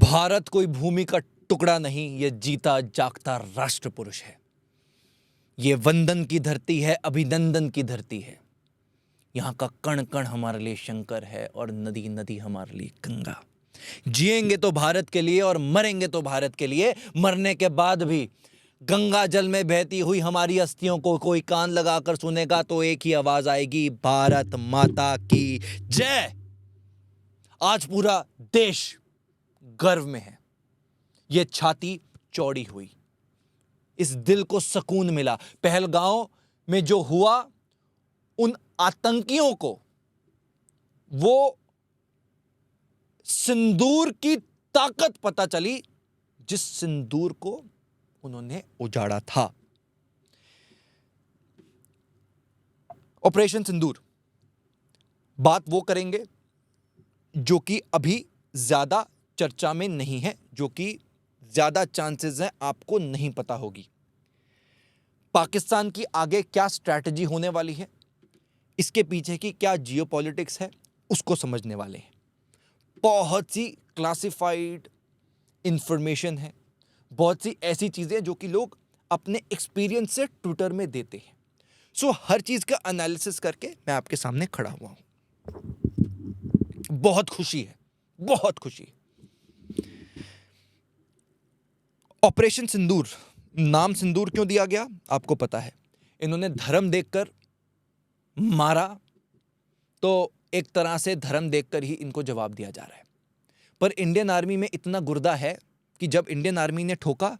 भारत कोई भूमि का टुकड़ा नहीं, ये जीता जागता राष्ट्र पुरुष है। ये वंदन की धरती है, अभिनंदन की धरती है। यहाँ का कण कण हमारे लिए शंकर है और नदी नदी हमारे लिए गंगा। जिएंगे तो भारत के लिए और मरेंगे तो भारत के लिए। मरने के बाद भी गंगा जल में बहती हुई हमारी अस्थियों को कोई कान लगाकर सुनेगा तो एक ही आवाज आएगी, भारत माता की जय। आज पूरा देश गर्व में है। यह छाती चौड़ी हुई, इस दिल को सुकून मिला। पहलगांव में जो हुआ, उन आतंकियों को वो सिंदूर की ताकत पता चली जिस सिंदूर को उन्होंने उजाड़ा था। ऑपरेशन सिंदूर, बात वो करेंगे जो कि अभी ज्यादा चर्चा में नहीं है, जो कि ज्यादा चांसेस हैं आपको नहीं पता होगी। पाकिस्तान की आगे क्या स्ट्रैटेजी होने वाली है, इसके पीछे की क्या जियोपॉलिटिक्स है, उसको समझने वाले हैं। बहुत सी क्लासिफाइड इंफॉर्मेशन है, बहुत सी ऐसी चीजें जो कि लोग अपने एक्सपीरियंस से ट्विटर में देते हैं। सो हर चीज का एनालिसिस करके मैं आपके सामने खड़ा हुआ हूं। बहुत खुशी है, बहुत खुशी। ऑपरेशन सिंदूर, नाम सिंदूर क्यों दिया गया आपको पता है। इन्होंने धर्म देखकर मारा, तो एक तरह से धर्म देखकर ही इनको जवाब दिया जा रहा है। पर इंडियन आर्मी में इतना गुर्दा है कि जब इंडियन आर्मी ने ठोका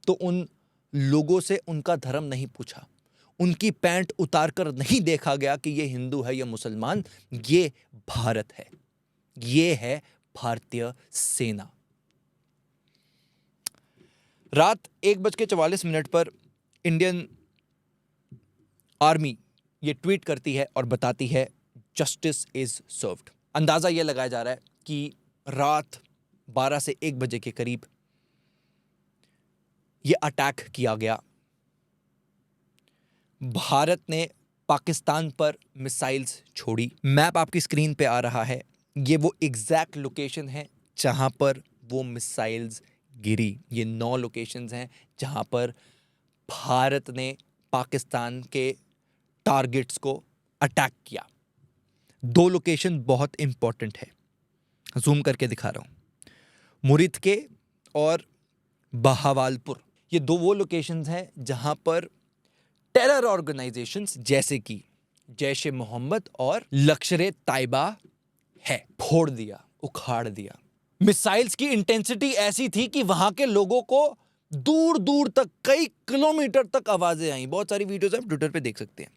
तो उन लोगों से उनका धर्म नहीं पूछा, उनकी पैंट उतारकर नहीं देखा गया कि ये हिंदू है या मुसलमान। ये भारत है, ये है भारतीय सेना। रात 1:44 पर इंडियन आर्मी ये ट्वीट करती है और बताती है, जस्टिस इज सर्व्ड। अंदाजा यह लगाया जा रहा है कि रात 12 से 1 बजे के करीब यह अटैक किया गया। भारत ने पाकिस्तान पर मिसाइल्स छोड़ी। मैप आपकी स्क्रीन पे आ रहा है, ये वो एग्जैक्ट लोकेशन है जहां पर वो मिसाइल्स गिरी। ये 9 लोकेशंस हैं जहां पर भारत ने पाकिस्तान के टारगेट्स को अटैक किया। 2 लोकेशन बहुत इंपॉर्टेंट है, जूम करके दिखा रहा हूं। मुरिद के और बहावालपुर, ये 2 वो लोकेशंस हैं जहां पर टेरर ऑर्गेनाइजेशंस जैसे कि जैश ए मोहम्मद और लश्कर तैयबा है, फोड़ दिया, उखाड़ दिया। मिसाइल्स की इंटेंसिटी ऐसी थी कि वहां के लोगों को दूर दूर तक, कई किलोमीटर तक आवाजें आई। बहुत सारी वीडियोस आप ट्विटर पे देख सकते हैं।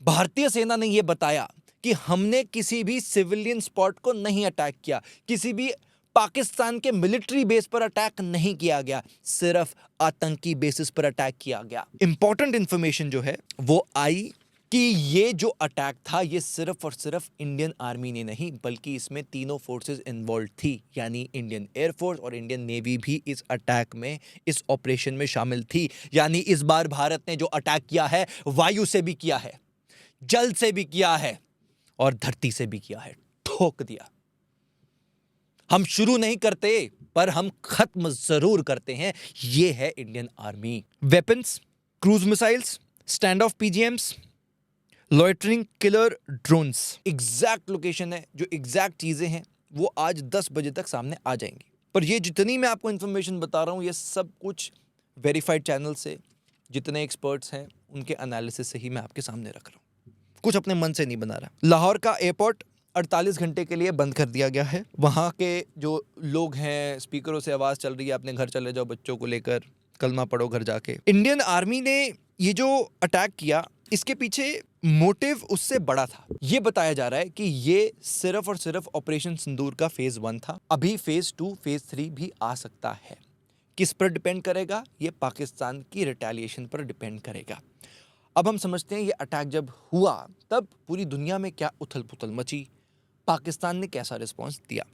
भारतीय सेना ने यह बताया कि हमने किसी भी सिविलियन स्पॉट को नहीं अटैक किया, किसी भी पाकिस्तान के मिलिट्री बेस पर अटैक नहीं किया गया, सिर्फ आतंकी बेसिस पर अटैक किया गया। इंपॉर्टेंट इंफॉर्मेशन जो है वो आई कि ये जो अटैक था, ये सिर्फ और सिर्फ इंडियन आर्मी ने नहीं, बल्कि इसमें तीनों फोर्सेस इन्वॉल्व थी, यानी इंडियन एयरफोर्स और इंडियन नेवी भी इस अटैक में, इस ऑपरेशन में शामिल थी। यानी इस बार भारत ने जो अटैक किया है, वायु से भी किया है, जल से भी किया है और धरती से भी किया है, ठोक दिया। हम शुरू नहीं करते पर हम खत्म जरूर करते हैं। यह है Indian army. Weapons, cruise missiles, stand off PGMs, loitering killer drones, exact location है, जो एग्जैक्ट चीजें हैं वो आज 10 बजे तक सामने आ जाएंगी। पर ये जितनी मैं आपको इंफॉर्मेशन बता रहा हूं, ये सब कुछ वेरीफाइड चैनल से, जितने एक्सपर्ट्स हैं उनके एनालिसिस से ही मैं आपके सामने रख रहा हूं, कुछ अपने मन से नहीं बना रहा। लाहौर का एयरपोर्ट 48 घंटे के लिए बंद कर दिया गया है। वहां के जो लोग हैं, स्पीकरों से आवाज चल रही है, अपने घर चले जाओ, बच्चों को लेकर कलमा पढ़ो घर जाके। इंडियन आर्मी ने ये जो अटैक किया, इसके पीछे मोटिव उससे बड़ा था। ये बताया जा रहा है कि ये सिर्फ और सिर्फ ऑपरेशन सिंदूर का फेज 1 था। अभी फेज 2, फेज 3 भी आ सकता है। किस पर डिपेंड करेगा? ये पाकिस्तान की रिटेलिएशन पर डिपेंड करेगा। अब हम समझते हैं ये अटैक जब हुआ तब पूरी दुनिया में क्या उथल पुथल मची, पाकिस्तान ने कैसा रिस्पॉन्स दिया।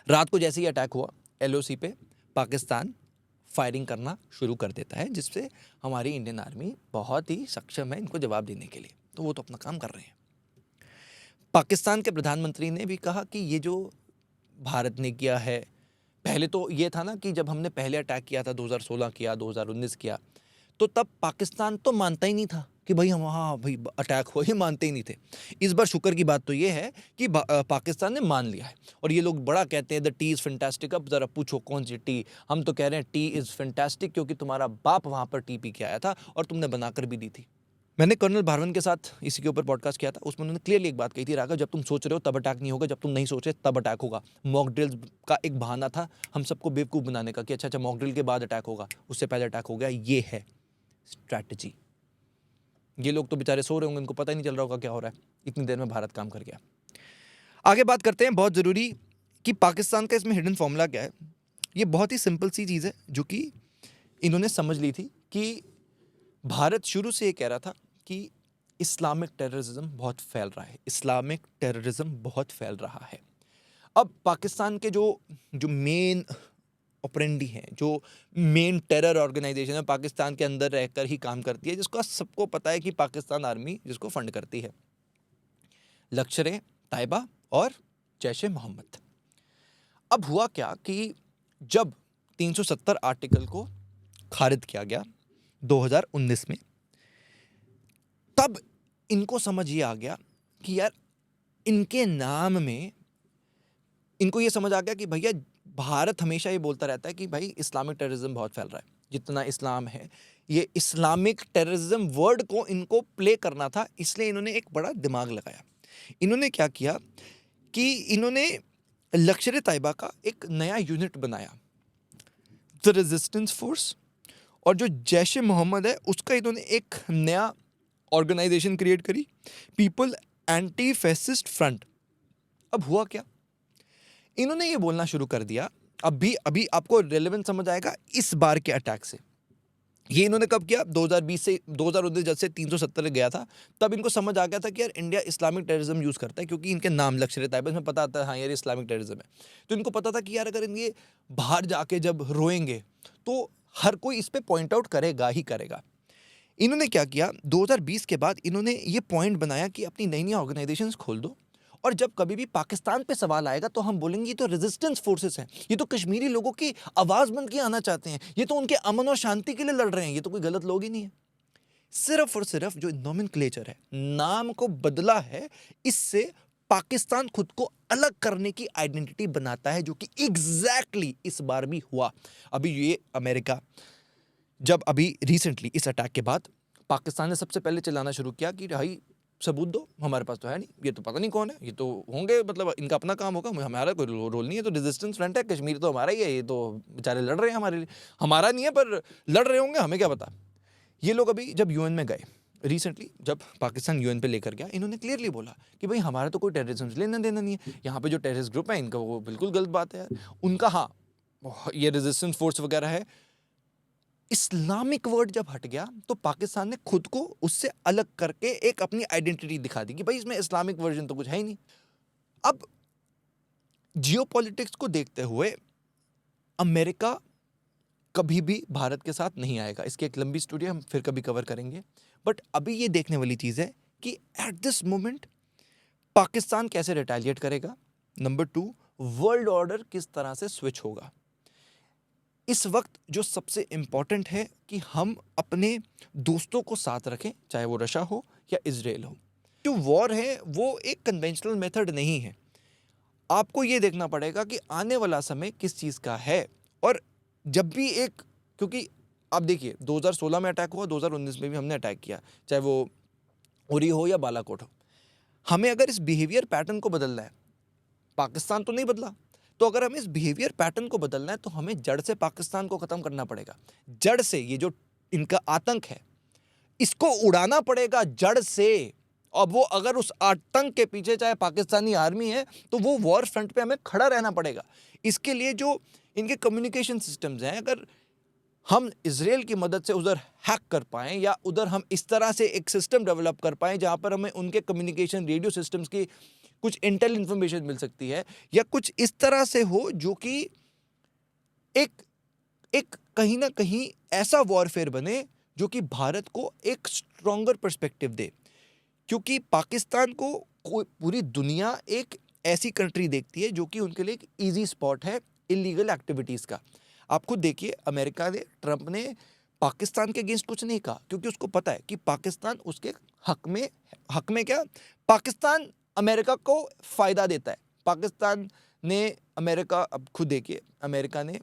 रात को जैसे ही अटैक हुआ, एलओसी पे पाकिस्तान फायरिंग करना शुरू कर देता है, जिससे हमारी इंडियन आर्मी बहुत ही सक्षम है इनको जवाब देने के लिए। तो वो तो अपना काम कर रहे हैं। पाकिस्तान के प्रधानमंत्री ने भी कहा कि ये जो भारत ने किया है, पहले तो ये था ना कि जब हमने पहले अटैक किया था 2016 किया, 2019 किया, तो तब पाकिस्तान तो मानता ही नहीं था कि भाई हम हाँ भाई अटैक हो, ये मानते ही नहीं थे। इस बार शुक्र की बात तो ये है कि पाकिस्तान ने मान लिया है। और ये लोग बड़ा कहते हैं द टी इज़ फैंटास्टिक। अब ज़रा पूछो कौन सी टी? हम तो कह रहे हैं टी इज़ फैंटास्टिक क्योंकि तुम्हारा बाप वहाँ पर टी पी के आया था और तुमने बनाकर भी दी थी। मैंने कर्नल भारवन के साथ इसी के ऊपर पॉडकास्ट किया था, उसमें उन्होंने क्लियरली एक बात कही थी, राघव जब तुम सोच रहे हो तब अटैक नहीं होगा, जब तुम नहीं सोच रहे तब अटैक होगा। मॉक ड्रिल्स का एक बहाना था हम सबको बेवकूफ़ बनाने का कि अच्छा अच्छा मॉक ड्रिल के बाद अटैक होगा, उससे पहले अटैक हो गया। ये है स्ट्रैटेजी। ये लोग तो बेचारे सो रहे होंगे, इनको पता ही नहीं चल रहा होगा क्या हो रहा है, इतनी देर में भारत काम कर गया। आगे बात करते हैं, बहुत ज़रूरी, कि पाकिस्तान का इसमें हिडन फॉर्मूला क्या है। ये बहुत ही सिंपल सी चीज़ है जो कि इन्होंने समझ ली थी कि भारत शुरू से ये कह रहा था कि इस्लामिक टेररिज्म बहुत फैल रहा है, इस्लामिक टेररिज्म बहुत फैल रहा है। अब पाकिस्तान के जो मेन ऑपरेंडी हैं, जो मेन टेरर ऑर्गेनाइजेशन है, पाकिस्तान के अंदर रहकर ही काम करती है, जिसको सबको पता है कि पाकिस्तान आर्मी जिसको फंड करती है, लश्कर तैयबा और जैश ए मोहम्मद। अब हुआ क्या कि जब 370 आर्टिकल को खारिज किया गया 2019 में, तब इनको समझ ये आ गया कि यार इनके नाम में, इनको ये समझ आ गया कि भैया भारत हमेशा ये बोलता रहता है कि भाई इस्लामिक टेररिज्म बहुत फैल रहा है, जितना इस्लाम है, ये इस्लामिक टेररिज्म वर्ड को इनको प्ले करना था, इसलिए इन्होंने एक बड़ा दिमाग लगाया। इन्होंने क्या किया कि इन्होंने लश्कर तैयबा का एक नया यूनिट बनाया, द रेजिस्टेंस फोर्स, और जो जैश ए मोहम्मद है उसका इन्होंने एक नया ऑर्गेनाइजेशन क्रिएट करी, पीपल एंटी फैसिस्ट फ्रंट। अब हुआ क्या, इन्होंने ये बोलना शुरू कर दिया, अभी आपको रेलेवेंट समझ आएगा इस बार के अटैक से। ये इन्होंने कब किया? 2020 से 2019 जब से 370 गया था, तब इनको समझ आ गया था कि यार इंडिया इस्लामिक टेररिज्म यूज़ करता है, क्योंकि इनके नाम लश्कर तैयबा में पता आता है हाँ यार इस्लामिक टेररिज्म है। तो इनको पता था कि यार अगर ये बाहर जाके जब रोएंगे तो हर कोई इस पर पॉइंट आउट करेगा ही करेगा। इन्होंने क्या किया, 2020 के बाद इन्होंने ये पॉइंट बनाया कि अपनी नई नई ऑर्गेनाइजेशंस खोल दो, और जब कभी भी पाकिस्तान पे सवाल आएगा तो हम बोलेंगे ये तो रेजिस्टेंस फोर्सेस हैं, ये तो कश्मीरी लोगों की आवाज़ बन के आना चाहते हैं, ये तो उनके अमन और शांति के लिए लड़ रहे हैं, ये तो कोई गलत लोग ही नहीं है। सिर्फ और सिर्फ जो नोमेनक्लेचर है, नाम को बदला है, इससे पाकिस्तान खुद को अलग करने की आइडेंटिटी बनाता है, जो कि एग्जैक्टली इस बार भी हुआ। अभी ये अमेरिका, जब अभी रिसेंटली इस अटैक के बाद पाकिस्तान ने सबसे पहले चलाना शुरू किया कि भाई सबूत दो, हमारे पास तो है नहीं, ये तो पता नहीं कौन है, ये तो होंगे मतलब इनका अपना काम होगा, हमारा कोई रोल नहीं है, तो रेजिस्टेंस फ्रंट है, कश्मीर तो हमारा ही है, ये तो बेचारे लड़ रहे हैं हमारे लिए, हमारा नहीं है पर लड़ रहे होंगे, हमें क्या पता। ये लोग अभी जब यूएन में गए रिसेंटली, जब पाकिस्तान यूएन पे लेकर गया, इन्होंने क्लियरली बोला कि भाई हमारा तो कोई टेररिज्म से लेना देना नहीं है, यहाँ पे जो टेररिस्ट ग्रुप है इनका वो बिल्कुल गलत बात है यार, उनका हाँ ये रेजिस्टेंस फोर्स वगैरह है। इस्लामिक वर्ड जब हट गया तो पाकिस्तान ने खुद को उससे अलग करके एक अपनी आइडेंटिटी दिखा दी कि भाई इसमें इस्लामिक वर्जन तो कुछ है ही नहीं। अब जियोपॉलिटिक्स को देखते हुए अमेरिका कभी भी भारत के साथ नहीं आएगा, इसकी एक लंबी स्टोरी हम फिर कभी कवर करेंगे, बट अभी ये देखने वाली चीज़ है कि एट दिस मोमेंट पाकिस्तान कैसे रिटेलिएट करेगा, नंबर 2 वर्ल्ड ऑर्डर किस तरह से स्विच होगा। इस वक्त जो सबसे इम्पॉर्टेंट है कि हम अपने दोस्तों को साथ रखें, चाहे वो रशिया हो या इजराइल हो। जो वॉर है वो एक कन्वेंशनल मेथड नहीं है, आपको ये देखना पड़ेगा कि आने वाला समय किस चीज़ का है। और जब भी एक, क्योंकि आप देखिए 2016 में अटैक हुआ, 2019 में भी हमने अटैक किया, चाहे वो उरी हो या बालाकोट हो, हमें अगर इस बिहेवियर पैटर्न को बदलना है, पाकिस्तान तो नहीं बदला, तो अगर हमें इस बिहेवियर पैटर्न को बदलना है तो हमें जड़ से पाकिस्तान को ख़त्म करना पड़ेगा। जड़ से ये जो इनका आतंक है इसको उड़ाना पड़ेगा जड़ से। अब वो अगर उस आतंक के पीछे चाहे पाकिस्तानी आर्मी है तो वो वॉर फ्रंट पे हमें खड़ा रहना पड़ेगा। इसके लिए जो इनके कम्युनिकेशन सिस्टम्स हैं, अगर हम इजराइल की मदद से उधर हैक कर पाएँ या उधर हम इस तरह से एक सिस्टम डेवलप कर पाएँ जहाँ पर हमें उनके कम्युनिकेशन रेडियो सिस्टम्स की कुछ इंटेल इन्फॉर्मेशन मिल सकती है, या कुछ इस तरह से हो जो कि एक कहीं ना कहीं ऐसा वॉरफेयर बने जो कि भारत को एक स्ट्रॉन्गर पर्सपेक्टिव दे। क्योंकि पाकिस्तान को पूरी दुनिया एक ऐसी कंट्री देखती है जो कि उनके लिए एक ईजी स्पॉट है इलीगल एक्टिविटीज़ का। आप खुद देखिए, अमेरिका ने, ट्रंप ने पाकिस्तान के अगेंस्ट कुछ नहीं कहा, क्योंकि उसको पता है कि पाकिस्तान उसके हक में क्या, पाकिस्तान अमेरिका को फ़ायदा देता है। पाकिस्तान ने अमेरिका, अब खुद देखिए, अमेरिका ने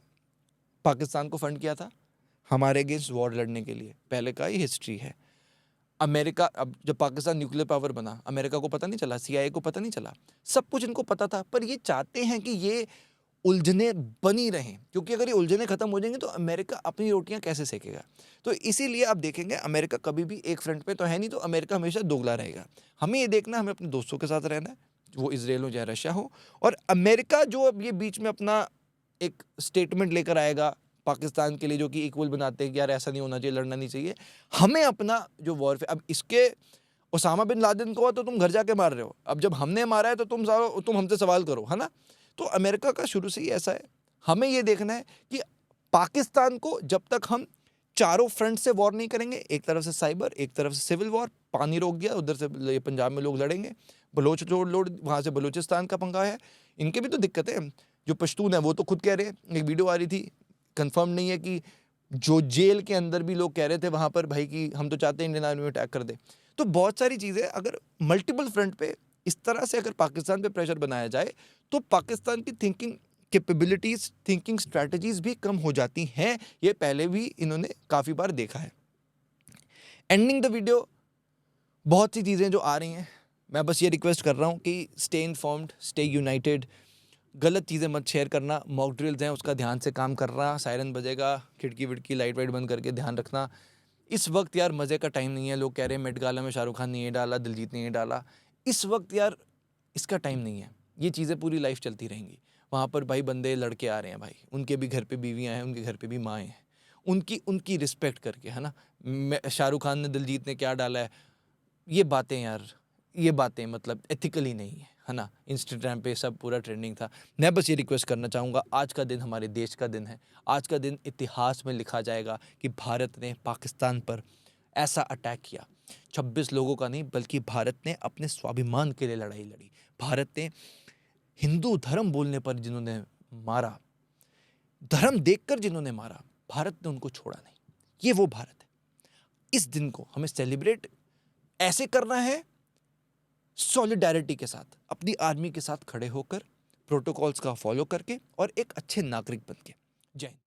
पाकिस्तान को फंड किया था हमारे अगेंस्ट वॉर लड़ने के लिए, पहले का ही हिस्ट्री है। अमेरिका, अब जब पाकिस्तान न्यूक्लियर पावर बना, अमेरिका को पता नहीं चला, CIA को पता नहीं चला, सब कुछ इनको पता था, पर ये चाहते हैं कि ये उलझने बनी रहें, क्योंकि अगर ये उलझने खत्म हो जाएंगे तो अमेरिका अपनी रोटियां कैसे सेकेगा। तो इसीलिए आप देखेंगे अमेरिका कभी भी एक फ्रंट पे तो है नहीं, तो अमेरिका हमेशा दोगला रहेगा। हमें ये देखना, हमें अपने दोस्तों के साथ रहना है, वो इजराइल हो चाहे रशिया हो, और अमेरिका जो अब ये बीच में अपना एक स्टेटमेंट लेकर आएगा पाकिस्तान के लिए, जो कि इक्वल बनाते हैं कि यार ऐसा नहीं होना चाहिए, लड़ना नहीं चाहिए, हमें अपना जो वॉरफेयर, अब इसके ओसामा बिन लादेन को हुआ तो तुम घर जाके मार रहे हो, अब जब हमने मारा है तो तुम हमसे सवाल करो, है ना। तो अमेरिका का शुरू से ही ऐसा है। हमें ये देखना है कि पाकिस्तान को जब तक हम चारों फ्रंट से वॉर नहीं करेंगे, एक तरफ से साइबर, एक तरफ से सिविल वॉर, पानी रोक गया, उधर से पंजाब में लोग लड़ेंगे, बलोच लोड वहाँ से बलूचिस्तान का पंगा है, इनके भी तो दिक्कत है। जो पश्तून है वो तो खुद कह रहे हैं, एक वीडियो आ रही थी, कंफर्म नहीं है, कि जो जेल के अंदर भी लोग कह रहे थे वहाँ पर भाई कि हम तो चाहते हैं इंडियन आर्मी में अटैक कर दे। तो बहुत सारी चीज़ें, अगर मल्टीपल फ्रंट पे इस तरह से अगर पाकिस्तान पे प्रेशर बनाया जाए तो पाकिस्तान की थिंकिंग कैपेबिलिटीज़, थिंकिंग स्ट्रैटेजीज भी कम हो जाती हैं। ये पहले भी इन्होंने काफ़ी बार देखा है। एंडिंग द वीडियो, बहुत सी चीज़ें जो आ रही हैं, मैं बस ये रिक्वेस्ट कर रहा हूँ कि स्टे इन्फॉर्म्ड, स्टे यूनाइटेड, गलत चीज़ें मत शेयर करना। मॉक ड्रिल्स हैं, उसका ध्यान से काम करना, सायरन बजेगा, खिड़की विड़की लाइट वाइट बंद करके ध्यान रखना। इस वक्त यार मज़े का टाइम नहीं है। लोग कह रहे हैं मेट गाला में शाहरुख खान ने ये डाला, दिलजीत ने ये डाला, इस वक्त यार इसका टाइम नहीं है। ये चीज़ें पूरी लाइफ चलती रहेंगी। वहाँ पर भाई बंदे लड़के आ रहे हैं भाई, उनके भी घर पे बीवियाँ हैं, उनके घर पे भी माएँ हैं, उनकी रिस्पेक्ट करके, है ना। शाहरुख खान ने, दिलजीत ने क्या डाला है, ये बातें यार, ये बातें मतलब एथिकली नहीं है ना। इंस्टाग्राम पे सब पूरा ट्रेंडिंग था। मैं बस ये रिक्वेस्ट करना चाहूँगा, आज का दिन हमारे देश का दिन है। आज का दिन इतिहास में लिखा जाएगा कि भारत ने पाकिस्तान पर ऐसा अटैक किया। 26 लोगों का नहीं, बल्कि भारत ने अपने स्वाभिमान के लिए लड़ाई लड़ी। भारत ने हिंदू धर्म बोलने पर जिन्होंने मारा, धर्म देखकर जिन्होंने मारा, भारत ने उनको छोड़ा नहीं। ये वो भारत है। इस दिन को हमें सेलिब्रेट ऐसे करना है, सॉलिडारिटी के साथ, अपनी आर्मी के साथ खड़े होकर, प्रोटोकॉल्स का फॉलो करके, और एक अच्छे नागरिक बन के। जय हिंद।